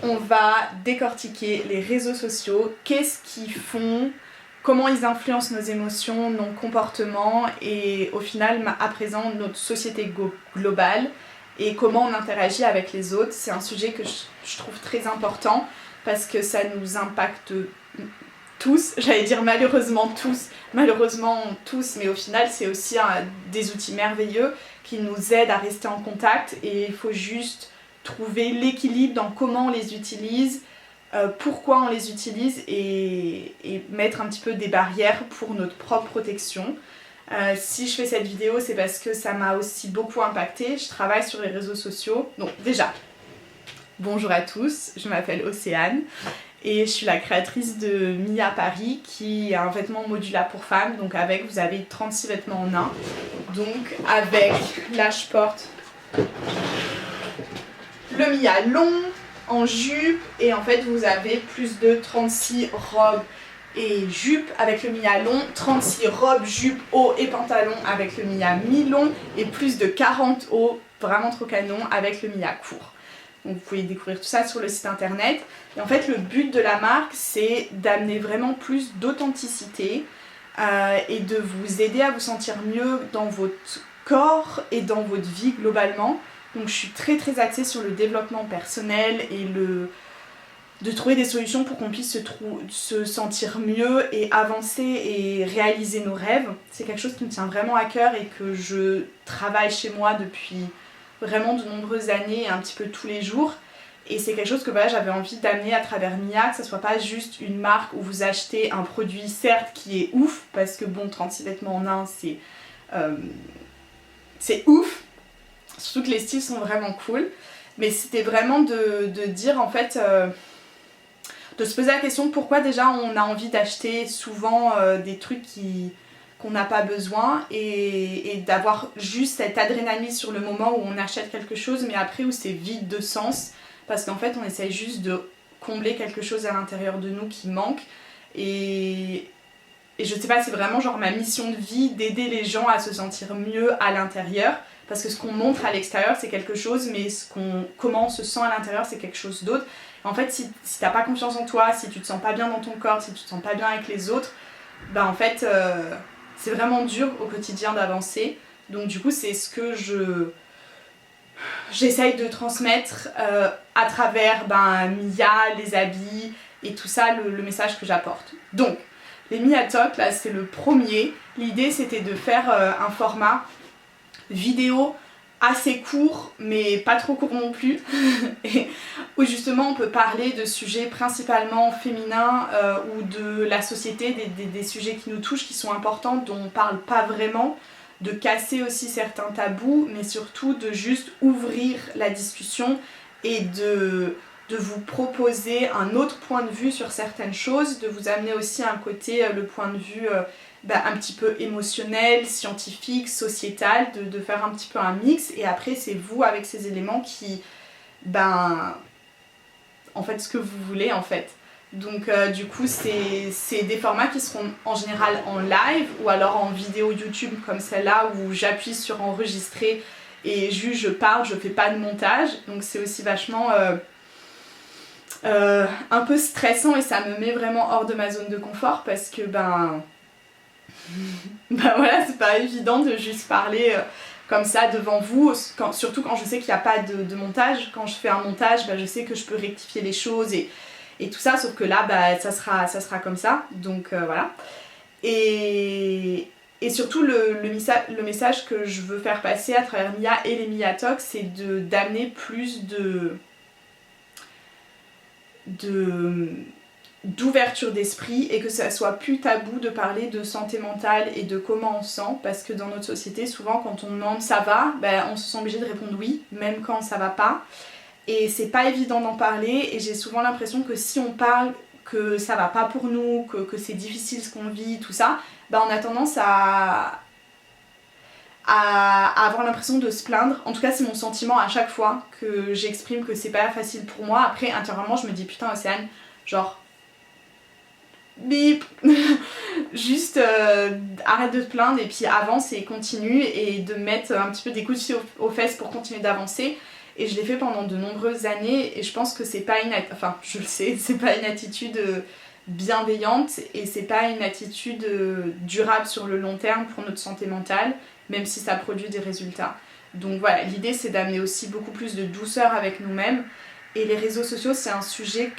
on va décortiquer les réseaux sociaux, qu'est-ce qu'ils font, comment ils influencent nos émotions, nos comportements et au final, à présent, notre société globale et comment on interagit avec les autres. C'est un sujet que je trouve très important parce que ça nous impacte tous, j'allais dire malheureusement tous, mais au final c'est aussi des outils merveilleux qui nous aident à rester en contact et il faut juste trouver l'équilibre dans comment on les utilise, pourquoi on les utilise et mettre un petit peu des barrières pour notre propre protection. Si je fais cette vidéo, c'est parce que ça m'a aussi beaucoup impacté. Je travaille sur les réseaux sociaux. Donc déjà, bonjour à tous, je m'appelle Océane et je suis la créatrice de Mia Paris qui est un vêtement modulable pour femmes. Donc avec, vous avez 36 vêtements en un. Donc avec, là je porte le Mia long en jupe et en fait vous avez plus de 36 robes et jupes avec le Mia long, 36 robes, jupes, hauts et pantalons avec le Mia mi-long et plus de 40 hauts, vraiment trop canon, avec le Mia court. Donc vous pouvez découvrir tout ça sur le site internet. Et en fait le but de la marque c'est d'amener vraiment plus d'authenticité et de vous aider à vous sentir mieux dans votre corps et dans votre vie globalement. Donc je suis très axée sur le développement personnel et de trouver des solutions pour qu'on puisse se sentir mieux et avancer et réaliser nos rêves. C'est quelque chose qui me tient vraiment à cœur et que je travaille chez moi depuis vraiment de nombreuses années et un petit peu tous les jours. Et c'est quelque chose que voilà, j'avais envie d'amener à travers Mia, que ça soit pas juste une marque où vous achetez un produit certes qui est ouf, parce que bon, 36 vêtements en un, c'est ouf. Surtout que les styles sont vraiment cool. Mais c'était vraiment de dire en fait, de se poser la question pourquoi déjà on a envie d'acheter souvent des trucs qu'on n'a pas besoin et d'avoir juste cette adrénaline sur le moment où on achète quelque chose mais après où c'est vide de sens parce qu'en fait on essaye juste de combler quelque chose à l'intérieur de nous qui manque et je sais pas, c'est vraiment genre ma mission de vie d'aider les gens à se sentir mieux à l'intérieur parce que ce qu'on montre à l'extérieur c'est quelque chose mais comment on se sent à l'intérieur c'est quelque chose d'autre. En fait si t'as pas confiance en toi, si tu te sens pas bien dans ton corps, si tu te sens pas bien avec les autres, bah en fait c'est vraiment dur au quotidien d'avancer. Donc du coup c'est ce que j'essaye de transmettre à travers Mia, les habits et tout ça, le message que j'apporte. Donc les Mia Talk, là c'est le premier. L'idée c'était de faire un format vidéo assez court mais pas trop court non plus et où justement on peut parler de sujets principalement féminins ou de la société, des sujets qui nous touchent, qui sont importants, dont on parle pas vraiment, de casser aussi certains tabous mais surtout de juste ouvrir la discussion et de vous proposer un autre point de vue sur certaines choses, de vous amener aussi un côté, le point de vue un petit peu émotionnel, scientifique, sociétal, de faire un petit peu un mix et après c'est vous avec ces éléments qui, en fait ce que vous voulez en fait. Donc du coup c'est des formats qui seront en général en live ou alors en vidéo YouTube comme celle-là où j'appuie sur enregistrer et juste je parle, je fais pas de montage, donc c'est aussi vachement un peu stressant et ça me met vraiment hors de ma zone de confort parce que voilà, c'est pas évident de juste parler comme ça devant vous, surtout quand je sais qu'il n'y a pas de montage. Quand je fais un montage, je sais que je peux rectifier les choses et tout ça, sauf que là, ça sera comme ça, donc voilà. Et surtout, le message que je veux faire passer à travers Mia et les Mia Talks, c'est d'amener plus d'ouverture d'esprit et que ça soit plus tabou de parler de santé mentale et de comment on se sent parce que dans notre société souvent quand on demande ça va, on se sent obligé de répondre oui même quand ça va pas et c'est pas évident d'en parler et j'ai souvent l'impression que si on parle que ça va pas pour nous, que c'est difficile ce qu'on vit, tout ça, on a tendance à avoir l'impression de se plaindre. En tout cas c'est mon sentiment à chaque fois que j'exprime que c'est pas facile pour moi. Après intérieurement je me dis putain Océane, genre bip juste arrête de te plaindre et puis avance et continue et de mettre un petit peu des coups de pied aux fesses pour continuer d'avancer et je l'ai fait pendant de nombreuses années et je pense que c'est pas enfin je le sais, c'est pas une attitude bienveillante et c'est pas une attitude durable sur le long terme pour notre santé mentale, même si ça produit des résultats. Donc voilà, l'idée c'est d'amener aussi beaucoup plus de douceur avec nous-mêmes, et les réseaux sociaux c'est un sujet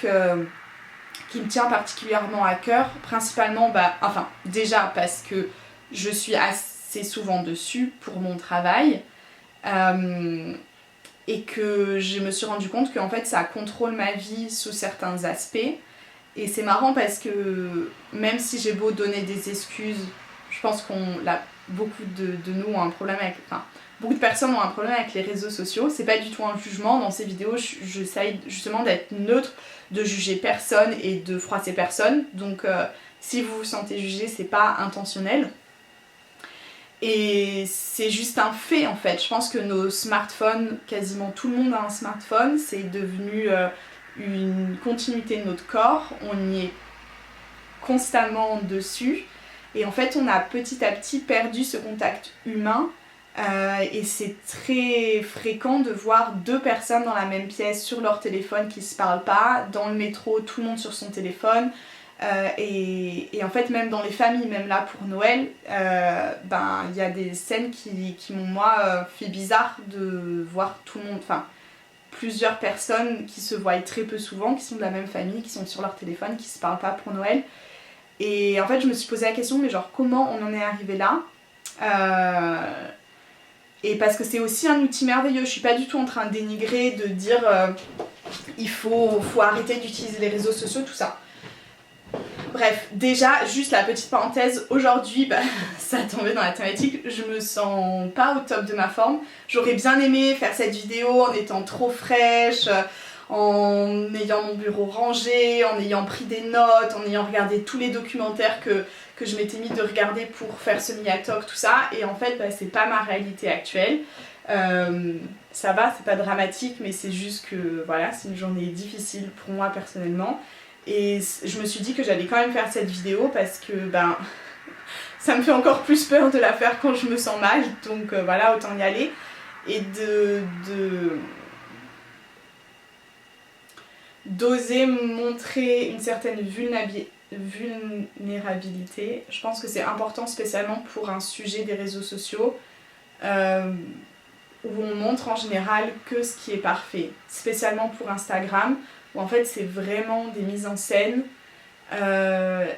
qui me tient particulièrement à cœur, principalement, déjà parce que je suis assez souvent dessus pour mon travail, et que je me suis rendu compte qu'en fait ça contrôle ma vie sous certains aspects. Et c'est marrant parce que même si j'ai beau donner des excuses, je pense beaucoup de nous ont un problème avec... Enfin, beaucoup de personnes ont un problème avec les réseaux sociaux. C'est pas du tout un jugement. Dans ces vidéos, j'essaye justement d'être neutre, de juger personne et de froisser personne. Donc si vous vous sentez jugé, c'est pas intentionnel. Et c'est juste un fait en fait. Je pense que nos smartphones, quasiment tout le monde a un smartphone, c'est devenu une continuité de notre corps, on y est constamment dessus et en fait on a petit à petit perdu ce contact humain, et c'est très fréquent de voir deux personnes dans la même pièce sur leur téléphone qui se parlent pas, dans le métro tout le monde sur son téléphone, et en fait même dans les familles, même là pour Noël, il y a des scènes qui m'ont moi fait bizarre de voir tout le monde, enfin plusieurs personnes qui se voient très peu souvent, qui sont de la même famille, qui sont sur leur téléphone, qui se parlent pas pour Noël. Et en fait, je me suis posé la question, mais genre, comment on en est arrivé là ? Et parce que c'est aussi un outil merveilleux. Je suis pas du tout en train de dénigrer, de dire il faut arrêter d'utiliser les réseaux sociaux, tout ça. Bref, déjà, juste la petite parenthèse, aujourd'hui, ça tombait dans la thématique, je me sens pas au top de ma forme. J'aurais bien aimé faire cette vidéo en étant trop fraîche, en ayant mon bureau rangé, en ayant pris des notes, en ayant regardé tous les documentaires que je m'étais mis de regarder pour faire ce Mia Talk, tout ça. Et en fait, c'est pas ma réalité actuelle. Ça va, c'est pas dramatique, mais c'est juste que voilà, c'est une journée difficile pour moi personnellement. Et je me suis dit que j'allais quand même faire cette vidéo parce que ça me fait encore plus peur de la faire quand je me sens mal, donc voilà, autant y aller. Et d'oser montrer une certaine vulnérabilité. Je pense que c'est important, spécialement pour un sujet des réseaux sociaux, où on montre en général que ce qui est parfait, spécialement pour Instagram, où en fait c'est vraiment des mises en scène.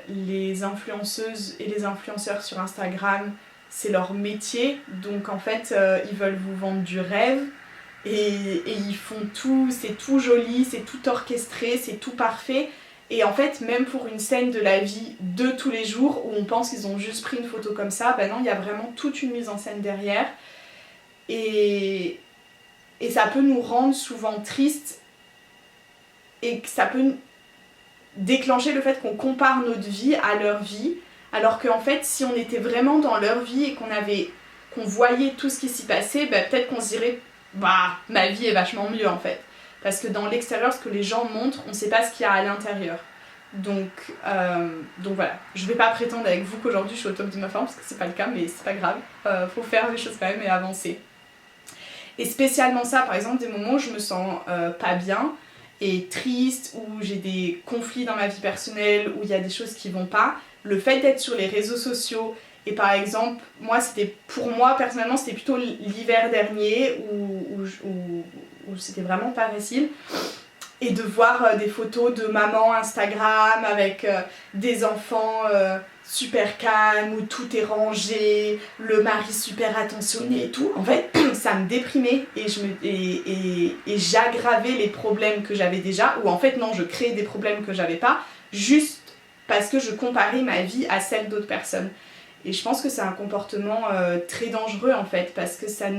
Les influenceuses et les influenceurs sur Instagram, c'est leur métier, donc en fait ils veulent vous vendre du rêve, et ils font tout, c'est tout joli, c'est tout orchestré, c'est tout parfait, et en fait même pour une scène de la vie de tous les jours où on pense qu'ils ont juste pris une photo comme ça, non, il y a vraiment toute une mise en scène derrière, et ça peut nous rendre souvent tristes, et que ça peut déclencher le fait qu'on compare notre vie à leur vie, alors qu'en fait si on était vraiment dans leur vie et qu'on voyait tout ce qui s'y passait, peut-être qu'on se dirait ma vie est vachement mieux en fait, parce que dans l'extérieur, ce que les gens montrent, on sait pas ce qu'il y a à l'intérieur. Donc voilà, je vais pas prétendre avec vous qu'aujourd'hui je suis au top de ma forme, parce que c'est pas le cas, mais c'est pas grave, faut faire les choses quand même et avancer. Et spécialement ça, par exemple, des moments où je me sens pas bien et triste, où j'ai des conflits dans ma vie personnelle, où il y a des choses qui vont pas, le fait d'être sur les réseaux sociaux, et par exemple, pour moi personnellement, c'était plutôt l'hiver dernier où c'était vraiment pas facile, et de voir des photos de maman Instagram avec des enfants super calmes, où tout est rangé, le mari super attentionné et tout, en fait ça me déprimait, et j'aggravais les problèmes que j'avais déjà, ou en fait non, je créais des problèmes que j'avais pas, juste parce que je comparais ma vie à celle d'autres personnes. Et je pense que c'est un comportement très dangereux en fait, parce que ça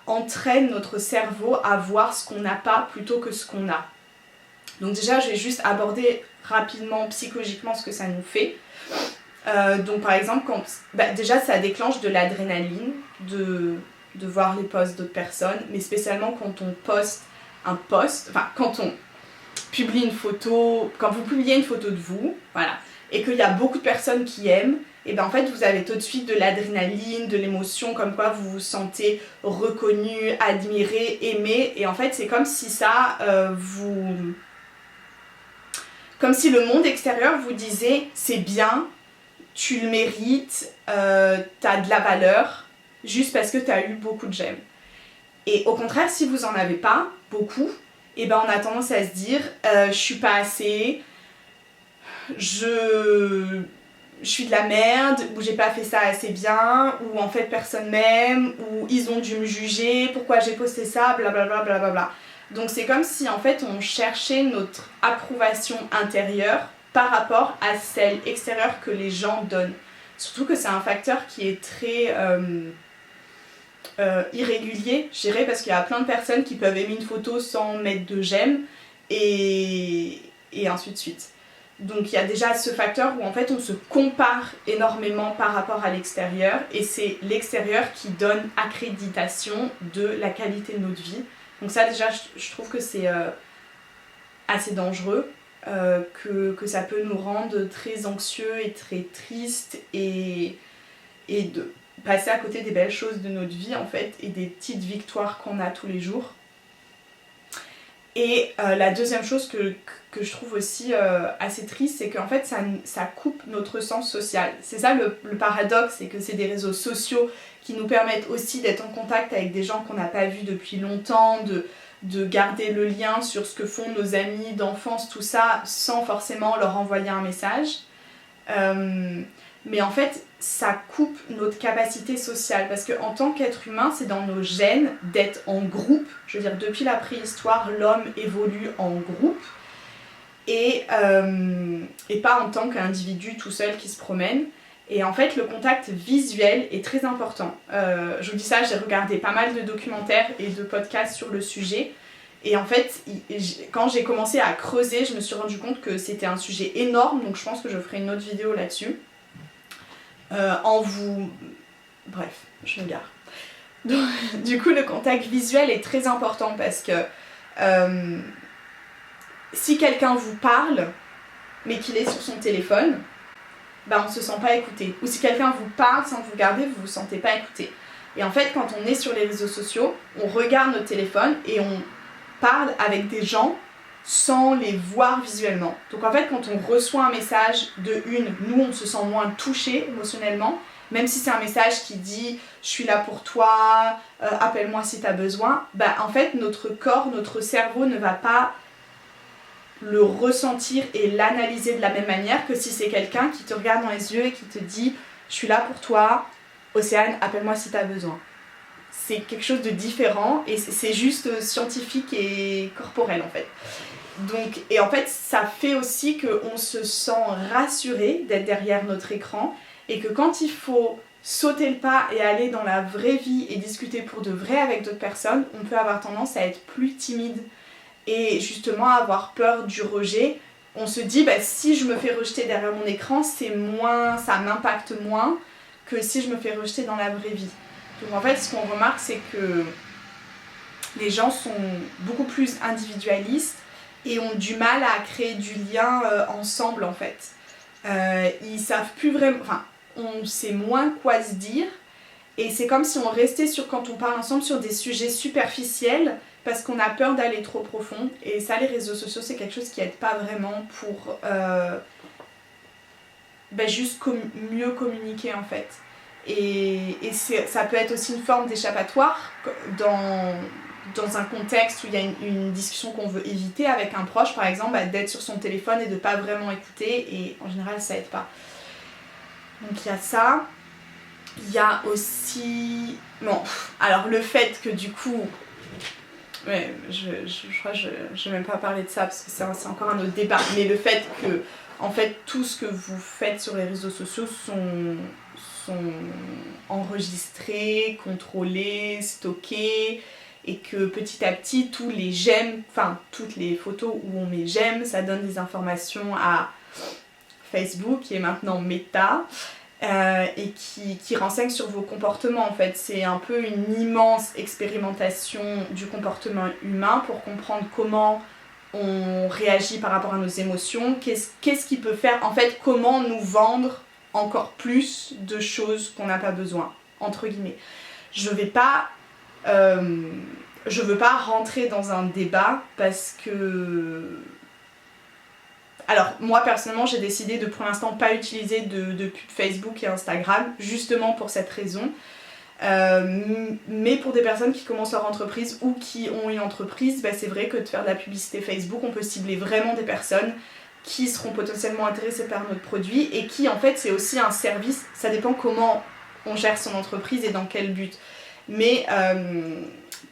entraîne notre cerveau à voir ce qu'on n'a pas plutôt que ce qu'on a. Donc déjà, je vais juste aborder rapidement psychologiquement ce que ça nous fait. Donc par exemple, déjà ça déclenche de l'adrénaline de voir les posts d'autres personnes, mais spécialement quand on poste un post, enfin quand on publie une photo, quand vous publiez une photo de vous, voilà, et qu'il y a beaucoup de personnes qui aiment, et ben en fait vous avez tout de suite de l'adrénaline, de l'émotion, comme quoi vous vous sentez reconnu, admiré, aimé, et en fait c'est comme si ça comme si le monde extérieur vous disait c'est bien, tu le mérites, t'as de la valeur, juste parce que t'as eu beaucoup de j'aime. Et au contraire, si vous en avez pas beaucoup, et ben on a tendance à se dire je suis pas assez, je suis de la merde, ou j'ai pas fait ça assez bien, ou en fait personne m'aime, ou ils ont dû me juger, pourquoi j'ai posté ça, blablabla. Bla. Donc c'est comme si en fait on cherchait notre approbation intérieure par rapport à celle extérieure que les gens donnent. Surtout que c'est un facteur qui est très irrégulier, je dirais, parce qu'il y a plein de personnes qui peuvent aimer une photo sans mettre de j'aime, et ainsi de suite. Donc il y a déjà ce facteur où en fait on se compare énormément par rapport à l'extérieur, et c'est l'extérieur qui donne accréditation de la qualité de notre vie. Donc ça déjà je trouve que c'est assez dangereux, que ça peut nous rendre très anxieux et très tristes, et de passer à côté des belles choses de notre vie en fait, et des petites victoires qu'on a tous les jours. Et la deuxième chose que je trouve aussi assez triste, c'est qu'en fait ça coupe notre sens social. C'est ça le paradoxe, c'est que c'est des réseaux sociaux qui nous permettent aussi d'être en contact avec des gens qu'on n'a pas vus depuis longtemps, de garder le lien sur ce que font nos amis d'enfance, tout ça, sans forcément leur envoyer un message. Mais en fait, ça coupe notre capacité sociale, parce qu'en tant qu'être humain, c'est dans nos gènes d'être en groupe. Je veux dire, depuis la préhistoire, l'homme évolue en groupe, et pas en tant qu'individu tout seul qui se promène. Et en fait, le contact visuel est très important. Je vous dis ça, j'ai regardé pas mal de documentaires et de podcasts sur le sujet. Et en fait, quand j'ai commencé à creuser, je me suis rendu compte que c'était un sujet énorme. Donc je pense que je ferai une autre vidéo là-dessus. Bref, je me gare. Donc, du coup, le contact visuel est très important, parce que si quelqu'un vous parle, mais qu'il est sur son téléphone, on ne se sent pas écouté. Ou si quelqu'un vous parle sans vous regarder, vous ne vous sentez pas écouté. Et en fait, quand on est sur les réseaux sociaux, on regarde notre téléphone et on parle avec des gens sans les voir visuellement. Donc en fait, quand on reçoit un message nous on se sent moins touché émotionnellement, même si c'est un message qui dit « je suis là pour toi, appelle-moi si tu as besoin », en fait notre corps, notre cerveau ne va pas le ressentir et l'analyser de la même manière que si c'est quelqu'un qui te regarde dans les yeux et qui te dit « je suis là pour toi, Océane, appelle-moi si tu as besoin ». C'est quelque chose de différent, et c'est juste scientifique et corporel en fait. Donc, et en fait, ça fait aussi qu'on se sent rassuré d'être derrière notre écran, et que quand il faut sauter le pas et aller dans la vraie vie et discuter pour de vrai avec d'autres personnes, on peut avoir tendance à être plus timide et justement avoir peur du rejet. On se dit, si je me fais rejeter derrière mon écran, ça m'impacte moins que si je me fais rejeter dans la vraie vie. Donc en fait, ce qu'on remarque, c'est que les gens sont beaucoup plus individualistes et ont du mal à créer du lien ensemble en fait. Ils savent plus vraiment, on sait moins quoi se dire, et c'est comme si on restait quand on parle ensemble sur des sujets superficiels, parce qu'on a peur d'aller trop profond. Et ça, les réseaux sociaux, c'est quelque chose qui aide pas vraiment pour juste mieux communiquer en fait. Et ça peut être aussi une forme d'échappatoire dans un contexte où il y a une discussion qu'on veut éviter avec un proche, par exemple, d'être sur son téléphone et de pas vraiment écouter, et en général ça aide pas. Donc il y a ça. Il y a aussi... alors le fait que du coup... Ouais, je crois que je vais même pas parler de ça parce que c'est encore un autre débat, mais le fait que en fait tout ce que vous faites sur les réseaux sociaux sont enregistrés, contrôlés, stockés, et que petit à petit tous les j'aime, toutes les photos où on met j'aime, ça donne des informations à Facebook qui est maintenant Meta, et qui renseigne sur vos comportements en fait. C'est un peu une immense expérimentation du comportement humain pour comprendre comment on réagit par rapport à nos émotions, qu'est-ce qui peut faire, en fait, comment nous vendre encore plus de choses qu'on n'a pas besoin, entre guillemets. Je veux pas rentrer dans un débat parce que... Alors, moi personnellement, j'ai décidé de pour l'instant pas utiliser de pub Facebook et Instagram, justement pour cette raison. Mais pour des personnes qui commencent leur entreprise ou qui ont une entreprise, bah, c'est vrai que de faire de la publicité Facebook, on peut cibler vraiment des personnes qui seront potentiellement intéressées par notre produit et qui, en fait, c'est aussi un service. Ça dépend comment on gère son entreprise et dans quel but. Mais,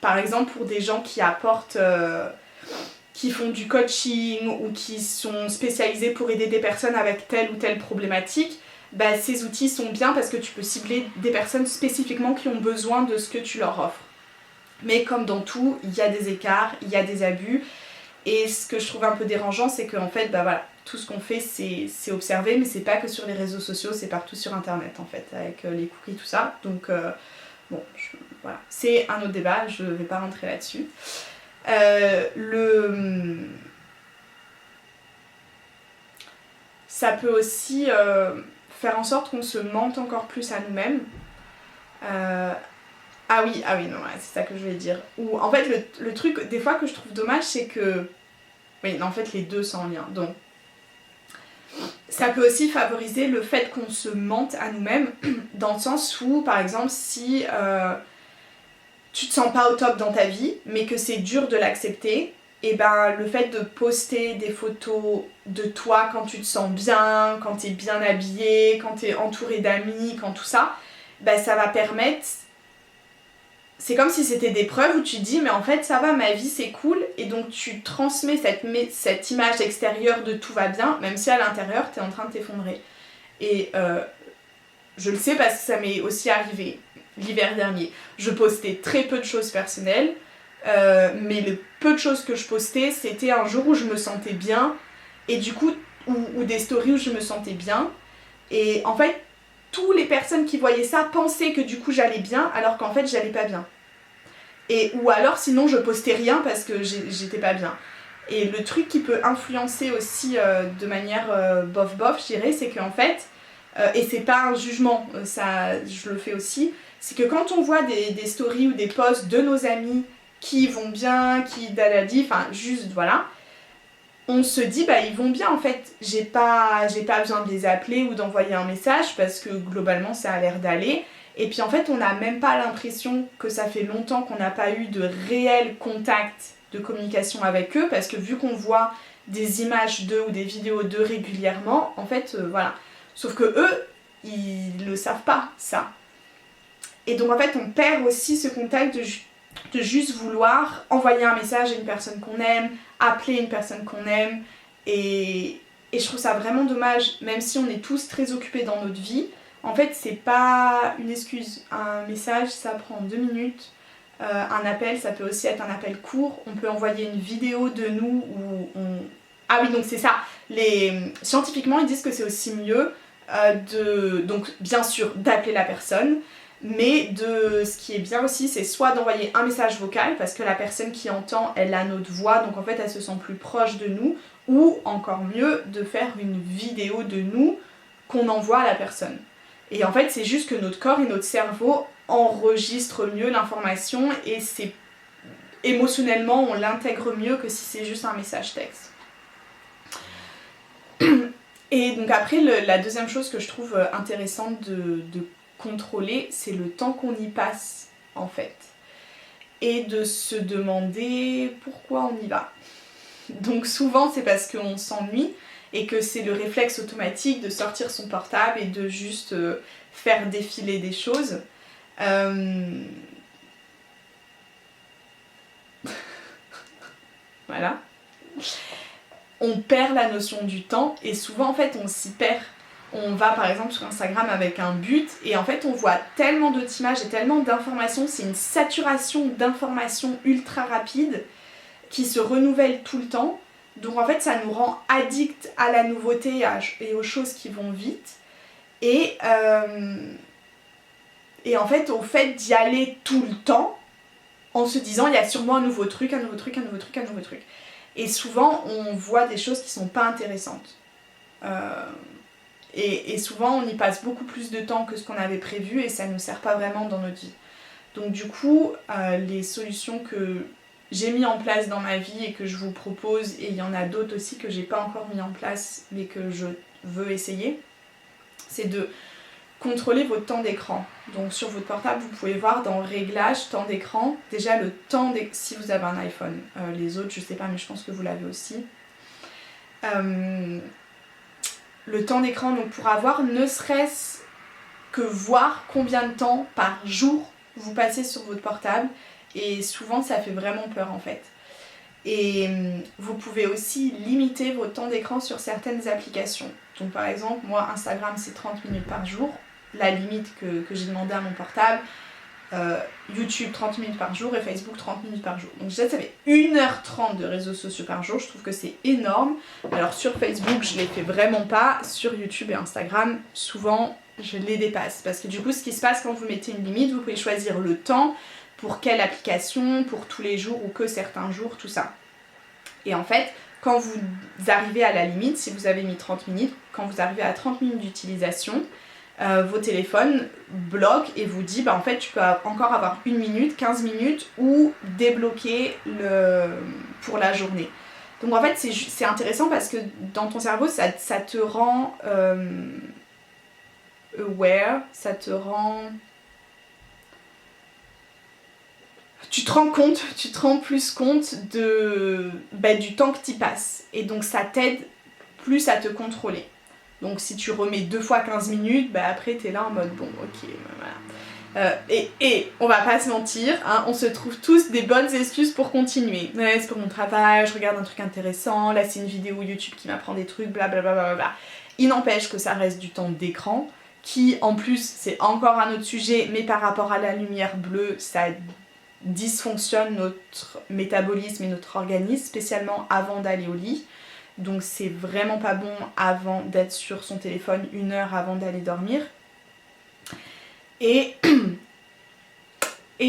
par exemple, pour des gens qui apportent... qui font du coaching ou qui sont spécialisés pour aider des personnes avec telle ou telle problématique, bah, ces outils sont bien parce que tu peux cibler des personnes spécifiquement qui ont besoin de ce que tu leur offres. Mais comme dans tout, il y a des écarts, il y a des abus. Et ce que je trouve un peu dérangeant, c'est qu'en fait, bah voilà, tout ce qu'on fait, c'est observé, mais c'est pas que sur les réseaux sociaux, c'est partout sur Internet, en fait, avec les cookies, tout ça. Donc, bon, voilà. C'est un autre débat, je vais pas rentrer là-dessus. Ça peut aussi faire en sorte qu'on se mente encore plus à nous-mêmes. Ah oui, non, ouais, c'est ça que je voulais dire. Ou en fait, le truc, des fois, que je trouve dommage, c'est que... Oui, en fait, les deux sont en lien. Donc, ça peut aussi favoriser le fait qu'on se mente à nous-mêmes, dans le sens où, par exemple, si... tu te sens pas au top dans ta vie, mais que c'est dur de l'accepter, et ben le fait de poster des photos de toi quand tu te sens bien, quand t'es bien habillée, quand t'es entourée d'amis, quand tout ça, ben ça va permettre... C'est comme si c'était des preuves où tu te dis mais en fait ça va, ma vie c'est cool, et donc tu transmets cette image extérieure de tout va bien, même si à l'intérieur t'es en train de t'effondrer. Et je le sais parce que ça m'est aussi arrivé l'hiver dernier. Je postais très peu de choses personnelles, mais le peu de choses que je postais, c'était un jour où je me sentais bien, et du coup, ou des stories où je me sentais bien, et en fait, toutes les personnes qui voyaient ça pensaient que du coup j'allais bien, alors qu'en fait j'allais pas bien. Ou alors sinon je postais rien parce que j'étais pas bien. Et le truc qui peut influencer aussi de manière bof, je dirais, c'est qu'en fait, et c'est pas un jugement, ça, je le fais aussi, c'est que quand on voit des stories ou des posts de nos amis qui vont bien, qui daladi, enfin juste voilà, on se dit bah ils vont bien en fait, j'ai pas besoin de les appeler ou d'envoyer un message parce que globalement ça a l'air d'aller. Et puis en fait on n'a même pas l'impression que ça fait longtemps qu'on n'a pas eu de réel contact de communication avec eux, parce que vu qu'on voit des images d'eux ou des vidéos d'eux régulièrement, en fait voilà. Sauf que eux, ils le savent pas ça. Et donc en fait on perd aussi ce contact de juste vouloir envoyer un message à une personne qu'on aime, appeler une personne qu'on aime, et je trouve ça vraiment dommage, même si on est tous très occupés dans notre vie. En fait c'est pas une excuse, un message ça prend 2 minutes, un appel ça peut aussi être un appel court, on peut envoyer une vidéo de nous où on... Ah oui, donc c'est ça, scientifiquement ils disent que c'est aussi mieux donc bien sûr d'appeler la personne, mais ce qui est bien aussi, c'est soit d'envoyer un message vocal, parce que la personne qui entend, elle a notre voix, donc en fait elle se sent plus proche de nous, ou encore mieux, de faire une vidéo de nous qu'on envoie à la personne. Et en fait c'est juste que notre corps et notre cerveau enregistrent mieux l'information, et c'est émotionnellement on l'intègre mieux que si c'est juste un message texte. Et donc après, la deuxième chose que je trouve intéressante de contrôler, c'est le temps qu'on y passe en fait. Et de se demander pourquoi on y va. Donc souvent c'est parce qu'on s'ennuie et que c'est le réflexe automatique de sortir son portable et de juste faire défiler des choses. Voilà. On perd la notion du temps, et souvent en fait on s'y perd. On va par exemple sur Instagram avec un but, et en fait on voit tellement d'autres images et tellement d'informations, c'est une saturation d'informations ultra rapide qui se renouvelle tout le temps. Donc en fait ça nous rend addicts à la nouveauté et aux choses qui vont vite. Et en fait au fait d'y aller tout le temps, en se disant il y a sûrement un nouveau truc, un nouveau truc, un nouveau truc, un nouveau truc. Et souvent on voit des choses qui sont pas intéressantes. Et souvent on y passe beaucoup plus de temps que ce qu'on avait prévu et ça ne nous sert pas vraiment dans notre vie. Donc du coup, les solutions que j'ai mis en place dans ma vie et que je vous propose, et il y en a d'autres aussi que j'ai pas encore mis en place mais que je veux essayer, c'est de contrôler votre temps d'écran. Donc sur votre portable, vous pouvez voir dans Réglages, temps d'écran, déjà le temps d'écran, si vous avez un iPhone. Les autres, je sais pas, mais je pense que vous l'avez aussi. Le temps d'écran, donc pour avoir ne serait-ce que voir combien de temps par jour vous passez sur votre portable, et souvent ça fait vraiment peur en fait. Et vous pouvez aussi limiter votre temps d'écran sur certaines applications. Donc par exemple, moi Instagram c'est 30 minutes par jour, la limite que j'ai demandé à mon portable. YouTube 30 minutes par jour et Facebook 30 minutes par jour. Donc déjà ça fait 1h30 de réseaux sociaux par jour, je trouve que c'est énorme. Alors sur Facebook je les fais vraiment pas, sur YouTube et Instagram souvent je les dépasse. Parce que du coup ce qui se passe quand vous mettez une limite, vous pouvez choisir le temps, pour quelle application, pour tous les jours ou que certains jours, tout ça. Et en fait, quand vous arrivez à la limite, si vous avez mis 30 minutes, quand vous arrivez à 30 minutes d'utilisation, vos téléphones bloquent et vous dit en fait tu peux encore avoir 1 minute, 15 minutes ou débloquer pour la journée. Donc en fait c'est intéressant parce que dans ton cerveau ça te rend aware, ça te rend... Tu te rends plus compte du temps que tu y passes. Et donc ça t'aide plus à te contrôler. Donc si tu remets 2 fois 15 minutes, après t'es là en mode bon ok, voilà. Et on va pas se mentir, hein, on se trouve tous des bonnes excuses pour continuer. Ouais, c'est pour mon travail, je regarde un truc intéressant, là c'est une vidéo YouTube qui m'apprend des trucs, blablabla. Il n'empêche que ça reste du temps d'écran, qui en plus c'est encore un autre sujet, mais par rapport à la lumière bleue, ça dysfonctionne notre métabolisme et notre organisme, spécialement avant d'aller au lit. Donc c'est vraiment pas bon avant d'être sur son téléphone 1 heure avant d'aller dormir. Et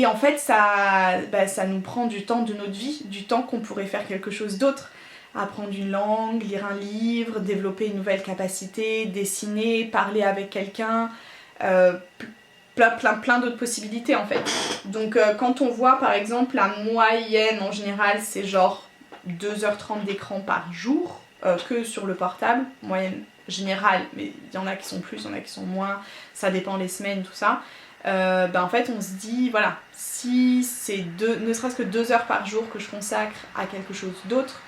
en fait ça nous prend du temps de notre vie, du temps qu'on pourrait faire quelque chose d'autre. Apprendre une langue, lire un livre, développer une nouvelle capacité, dessiner, parler avec quelqu'un, plein d'autres possibilités en fait. Donc quand on voit par exemple la moyenne en général c'est genre 2h30 d'écran par jour que sur le portable, moyenne générale, mais il y en a qui sont plus, il y en a qui sont moins, ça dépend les semaines, tout ça. En fait on se dit voilà, si c'est ne serait-ce que 2 heures par jour que je consacre à quelque chose d'autre,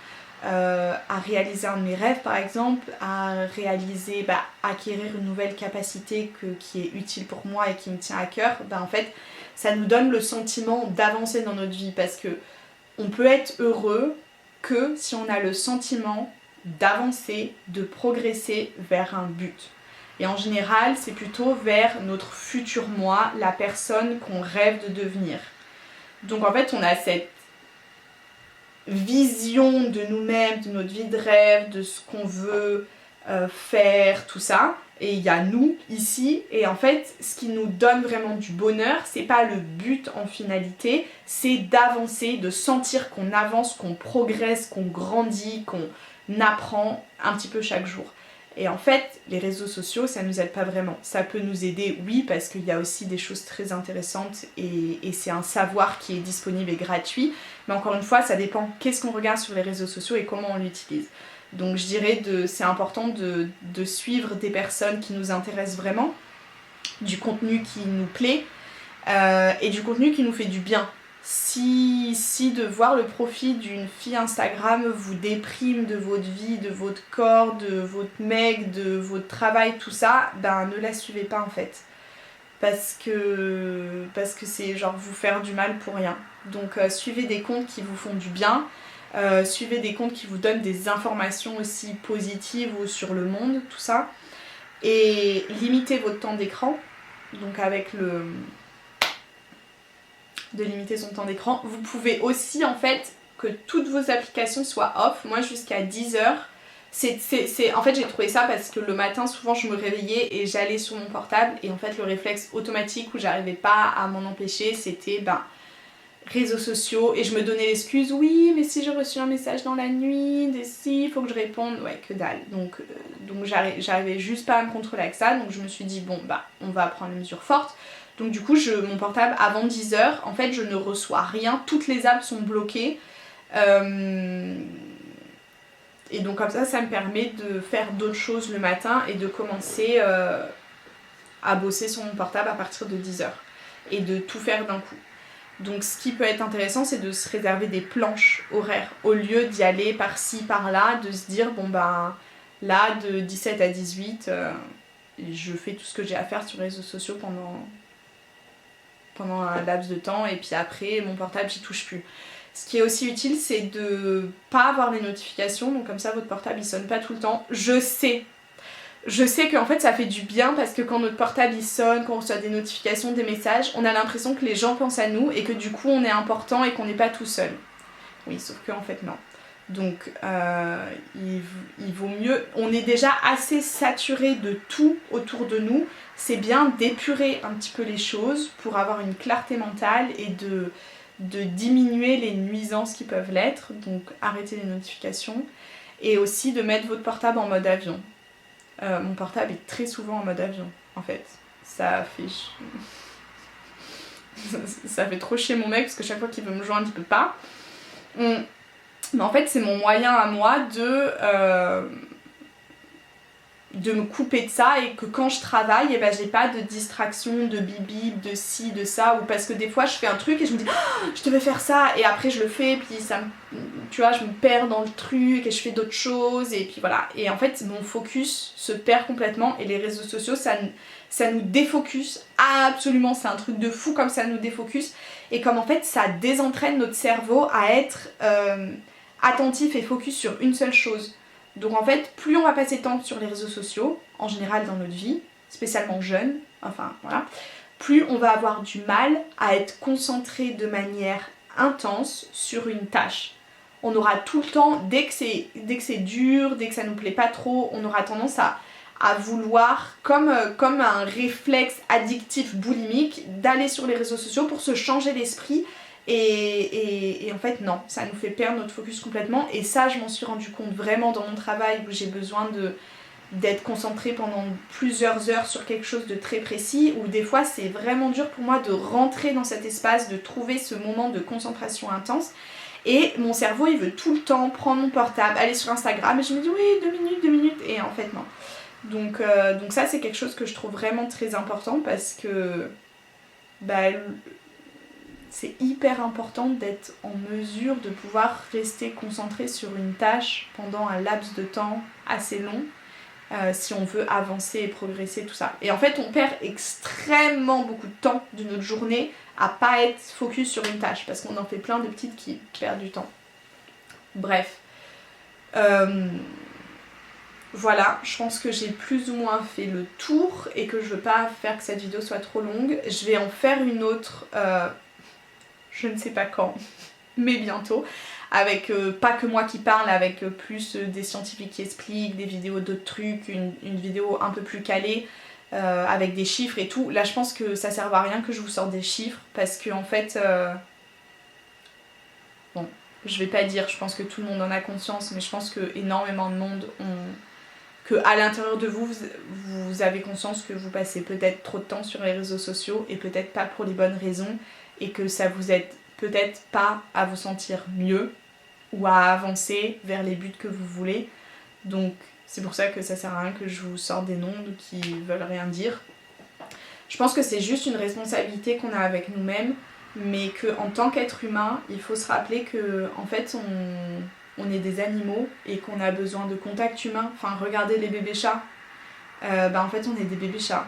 à réaliser un de mes rêves par exemple, à réaliser, acquérir une nouvelle capacité qui est utile pour moi et qui me tient à cœur, en fait ça nous donne le sentiment d'avancer dans notre vie, parce que on peut être heureux que si on a le sentiment d'avancer, de progresser vers un but. Et en général c'est plutôt vers notre futur moi, la personne qu'on rêve de devenir. Donc en fait on a cette vision de nous-mêmes, de notre vie de rêve, de ce qu'on veut faire, tout ça. Et il y a nous ici, et en fait ce qui nous donne vraiment du bonheur, c'est pas le but en finalité, c'est d'avancer, de sentir qu'on avance, qu'on progresse, qu'on grandit, qu'on apprend un petit peu chaque jour. Et en fait les réseaux sociaux ça nous aide pas vraiment. Ça peut nous aider, oui, parce qu'il y a aussi des choses très intéressantes et c'est un savoir qui est disponible et gratuit, mais encore une fois ça dépend qu'est-ce qu'on regarde sur les réseaux sociaux et comment on l'utilise. Donc je dirais c'est important de suivre des personnes qui nous intéressent vraiment, du contenu qui nous plaît et du contenu qui nous fait du bien. Si de voir le profil d'une fille Instagram vous déprime de votre vie, de votre corps, de votre mec, de votre travail, tout ça, ne la suivez pas en fait. Parce que c'est genre vous faire du mal pour rien. Donc suivez des comptes qui vous font du bien, suivez des comptes qui vous donnent des informations aussi positives ou sur le monde, tout ça. Et limitez votre temps d'écran, donc avec de limiter son temps d'écran. Vous pouvez aussi en fait que toutes vos applications soient off. Moi jusqu'à 10h, en fait j'ai trouvé ça parce que le matin souvent je me réveillais et j'allais sur mon portable et en fait le réflexe automatique où j'arrivais pas à m'en empêcher c'était réseaux sociaux, et je me donnais l'excuse, oui mais si j'ai reçu un message dans la nuit, il faut que je réponde, ouais que dalle. Donc j'arrivais juste pas à me contrôler avec ça, donc je me suis dit bon bah on va prendre les mesures fortes. Donc du coup mon portable avant 10h, en fait je ne reçois rien, toutes les apps sont bloquées. Et donc comme ça me permet de faire d'autres choses le matin et de commencer à bosser sur mon portable à partir de 10h et de tout faire d'un coup. Donc ce qui peut être intéressant, c'est de se réserver des planches horaires au lieu d'y aller par-ci par-là, de se dire bon ben là de 17 à 18 je fais tout ce que j'ai à faire sur les réseaux sociaux pendant un laps de temps, et puis après mon portable j'y touche plus. Ce qui est aussi utile, c'est de pas avoir les notifications, donc comme ça votre portable il sonne pas tout le temps. Je sais qu'en fait ça fait du bien, parce que quand notre portable il sonne, quand on reçoit des notifications, des messages, on a l'impression que les gens pensent à nous et que du coup on est important et qu'on n'est pas tout seul. Oui, sauf que en fait non. Donc il vaut mieux, on est déjà assez saturé de tout autour de nous, c'est bien d'épurer un petit peu les choses pour avoir une clarté mentale et de diminuer les nuisances qui peuvent l'être, donc arrêter les notifications, et aussi de mettre votre portable en mode avion. Mon portable est très souvent en mode avion, en fait. Ça fait trop chier mon mec, parce que chaque fois qu'il veut me joindre, il peut pas. Mais en fait, c'est mon moyen à moi de me couper de ça, et que quand je travaille, et ben, j'ai pas de distraction, de bip de ci, de ça, ou parce que des fois je fais un truc et je me dis oh, je devais faire ça, et après je le fais, puis tu vois, je me perds dans le truc et je fais d'autres choses, et puis voilà. Et en fait, mon focus se perd complètement, et les réseaux sociaux, ça nous défocus absolument, c'est un truc de fou comme ça nous défocus, et comme en fait ça désentraîne notre cerveau à être attentif et focus sur une seule chose. Donc en fait, plus on va passer de temps sur les réseaux sociaux, en général dans notre vie, spécialement jeune, enfin voilà, plus on va avoir du mal à être concentré de manière intense sur une tâche. On aura tout le temps, dès que c'est dur, dès que ça nous plaît pas trop, on aura tendance à vouloir, comme un réflexe addictif boulimique, d'aller sur les réseaux sociaux pour se changer l'esprit. Et en fait non, ça nous fait perdre notre focus complètement, et ça je m'en suis rendu compte vraiment dans mon travail, où j'ai besoin d'être concentrée pendant plusieurs heures sur quelque chose de très précis, où des fois c'est vraiment dur pour moi de rentrer dans cet espace, de trouver ce moment de concentration intense, et mon cerveau il veut tout le temps prendre mon portable, aller sur Instagram, et je me dis oui 2 minutes, et en fait non. Donc ça c'est quelque chose que je trouve vraiment très important, parce que c'est hyper important d'être en mesure de pouvoir rester concentré sur une tâche pendant un laps de temps assez long, si on veut avancer et progresser, tout ça. Et en fait, on perd extrêmement beaucoup de temps de notre journée à pas être focus sur une tâche, parce qu'on en fait plein de petites qui perdent du temps. Bref. Voilà, je pense que j'ai plus ou moins fait le tour, et que je veux pas faire que cette vidéo soit trop longue. Je vais en faire une autre... je ne sais pas quand, mais bientôt, avec pas que moi qui parle, avec plus des scientifiques qui expliquent, des vidéos d'autres trucs, une vidéo un peu plus calée, avec des chiffres et tout. Là je pense que ça sert à rien que je vous sorte des chiffres, parce que en fait, bon, je vais pas dire, je pense que tout le monde en a conscience, mais je pense que énormément de monde que à l'intérieur de vous, vous avez conscience que vous passez peut-être trop de temps sur les réseaux sociaux, et peut-être pas pour les bonnes raisons, et que ça vous aide peut-être pas à vous sentir mieux ou à avancer vers les buts que vous voulez. Donc c'est pour ça que ça sert à rien que je vous sorte des noms qui veulent rien dire. Je pense que c'est juste une responsabilité qu'on a avec nous-mêmes, mais qu'en tant qu'être humain, il faut se rappeler que en fait on est des animaux, et qu'on a besoin de contact humain. Enfin, regardez les bébés chats. En fait on est des bébés chats.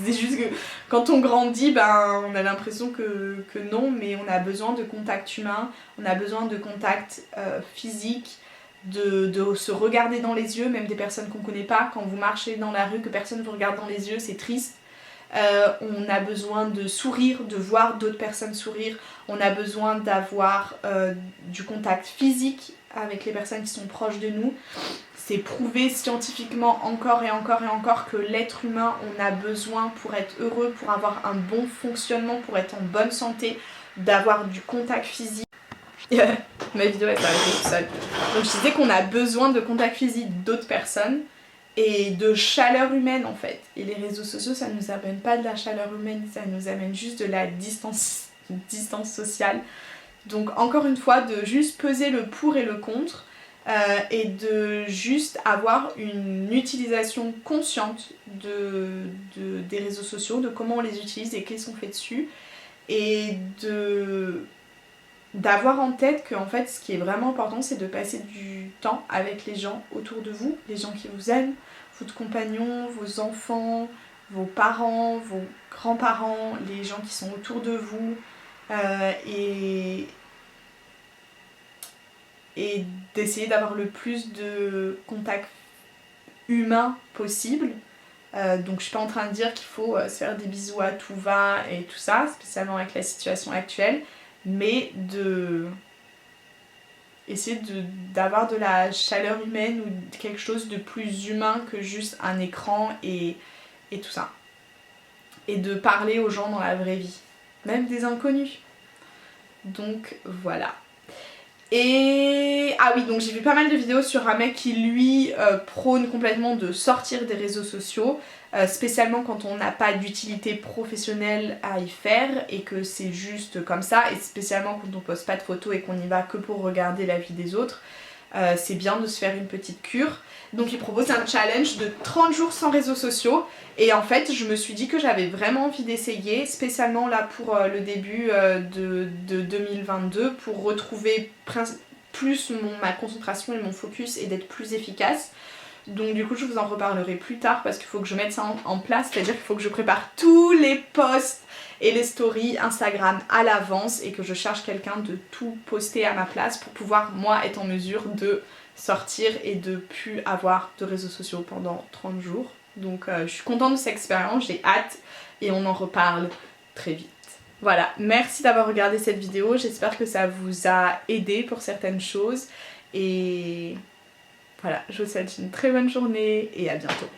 C'est juste que quand on grandit, on a l'impression que non, mais on a besoin de contact humain, on a besoin de contact physique, de se regarder dans les yeux, même des personnes qu'on connaît pas. Quand vous marchez dans la rue, que personne vous regarde dans les yeux, c'est triste. On a besoin de sourire, de voir d'autres personnes sourire, on a besoin d'avoir du contact physique avec les personnes qui sont proches de nous. C'est prouvé scientifiquement encore et encore et encore que l'être humain, on a besoin pour être heureux, pour avoir un bon fonctionnement, pour être en bonne santé, d'avoir du contact physique. Ma vidéo elle s'est arrêtée toute seule. Donc je disais qu'on a besoin de contact physique d'autres personnes et de chaleur humaine en fait. Et les réseaux sociaux ça nous amène pas de la chaleur humaine, ça nous amène juste de la distance sociale. Donc encore une fois, de juste peser le pour et le contre et de juste avoir une utilisation consciente des réseaux sociaux, de comment on les utilise et qu'est-ce qu'on fait dessus, et d'avoir en tête que en fait ce qui est vraiment important c'est de passer du temps avec les gens autour de vous, les gens qui vous aiment, votre compagnon, vos enfants, vos parents, vos grands-parents, les gens qui sont autour de vous et d'essayer d'avoir le plus de contact humain possible. Donc je suis pas en train de dire qu'il faut se faire des bisous à tout va et tout ça, spécialement avec la situation actuelle, mais essayer d'avoir de la chaleur humaine ou quelque chose de plus humain que juste un écran et tout ça. Et de parler aux gens dans la vraie vie, même des inconnus. Donc voilà. Et ah oui, donc j'ai vu pas mal de vidéos sur un mec qui lui prône complètement de sortir des réseaux sociaux, spécialement quand on n'a pas d'utilité professionnelle à y faire et que c'est juste comme ça, et spécialement quand on poste pas de photos et qu'on y va que pour regarder la vie des autres. C'est bien de se faire une petite cure. Donc il propose un challenge de 30 jours sans réseaux sociaux et en fait je me suis dit que j'avais vraiment envie d'essayer, spécialement là pour le début de 2022 pour retrouver plus ma concentration et mon focus et d'être plus efficace. Donc du coup je vous en reparlerai plus tard parce qu'il faut que je mette ça en place, c'est-à-dire qu'il faut que je prépare tous les posts et les stories Instagram à l'avance et que je cherche quelqu'un de tout poster à ma place pour pouvoir moi être en mesure de sortir et de plus avoir de réseaux sociaux pendant 30 jours. Donc je suis contente de cette expérience, j'ai hâte et on en reparle très vite. Voilà, merci d'avoir regardé cette vidéo, j'espère que ça vous a aidé pour certaines choses et voilà, je vous souhaite une très bonne journée et à bientôt.